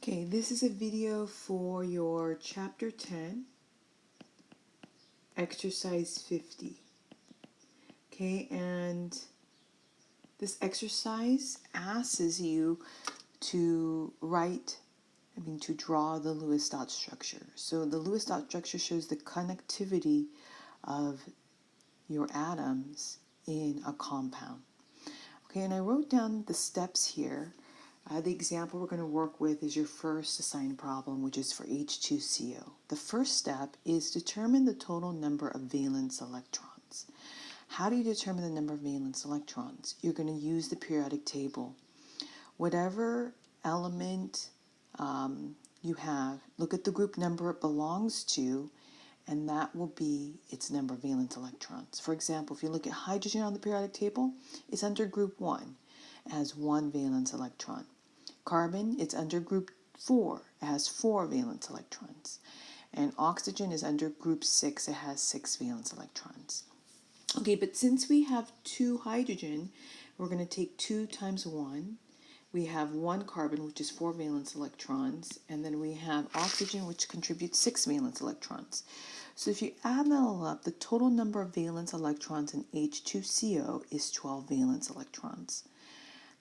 Okay, this is a video for your Chapter 10, Exercise 50. Okay, and this exercise asks you to to draw the Lewis dot structure. So the Lewis dot structure shows the connectivity of your atoms in a compound. Okay, and I wrote down the steps here. The example we're going to work with is your first assigned problem, which is for H2CO. The first step is determine the total number of valence electrons. How do you determine the number of valence electrons? You're going to use the periodic table. Whatever element you have, look at the group number it belongs to, and that will be its number of valence electrons. For example, if you look at hydrogen on the periodic table, it's under group 1. It has 1 valence electron. Carbon, it's under group 4. It has 4 valence electrons. And oxygen is under group 6. It has 6 valence electrons. Okay, but since we have 2 hydrogen, we're going to take 2 times 1. We have 1 carbon, which is 4 valence electrons, and then we have oxygen, which contributes 6 valence electrons. So if you add that all up, the total number of valence electrons in H2CO is 12 valence electrons.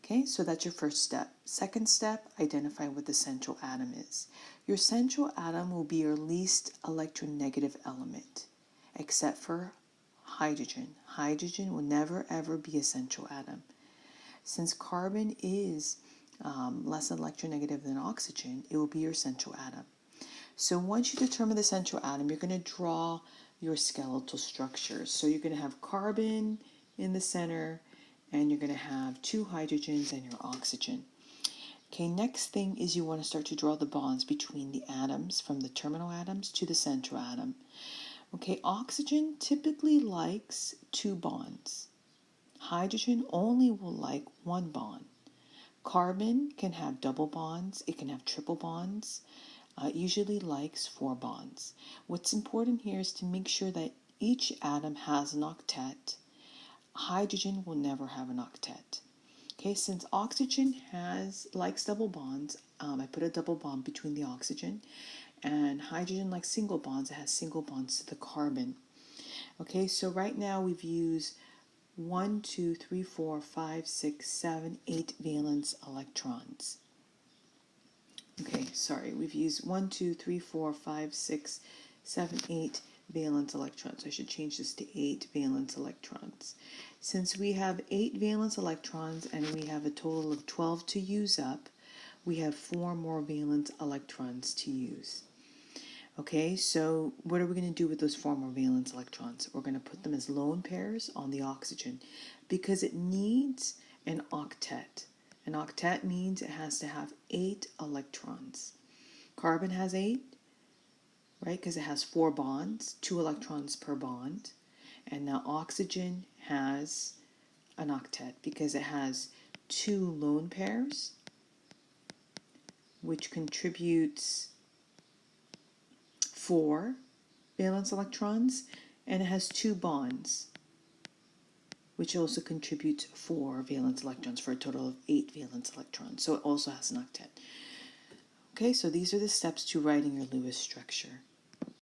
Okay, so that's your first step. Second step, identify what the central atom is. Your central atom will be your least electronegative element, except for hydrogen. Hydrogen will never ever be a central atom. Since carbon is less electronegative than oxygen, it will be your central atom. So once you determine the central atom, you're going to draw your skeletal structure. So you're going to have carbon in the center, and you're going to have 2 hydrogens and your oxygen. Okay, next thing is you want to start to draw the bonds between the atoms, from the terminal atoms to the central atom. Okay, oxygen typically likes 2 bonds. Hydrogen only will like 1 bond. Carbon can have double bonds, it can have triple bonds. It usually likes 4 bonds. What's important here is to make sure that each atom has an octet. Hydrogen will never have an octet. Okay, since oxygen likes double bonds, I put a double bond between the oxygen, and hydrogen likes single bonds. It has single bonds to the carbon. Okay, so right now we've used 1, 2, 3, 4, 5, 6, 7, 8 valence electrons. Okay, sorry, we've used 1, 2, 3, 4, 5, 6, 7, 8 valence electrons. I should change this to 8 valence electrons. Since we have 8 valence electrons and we have a total of 12 to use up, we have 4 more valence electrons to use. Okay, so what are we going to do with those 4 more valence electrons? We're going to put them as lone pairs on the oxygen because it needs an octet. An octet means it has to have 8 electrons. Carbon has 8, right, because it has 4 bonds, 2 electrons per bond. And now oxygen has an octet because it has 2 lone pairs, which contributes 4 valence electrons, and it has 2 bonds, which also contributes 4 valence electrons for a total of 8 valence electrons. So it also has an octet. Okay, so these are the steps to writing your Lewis structure.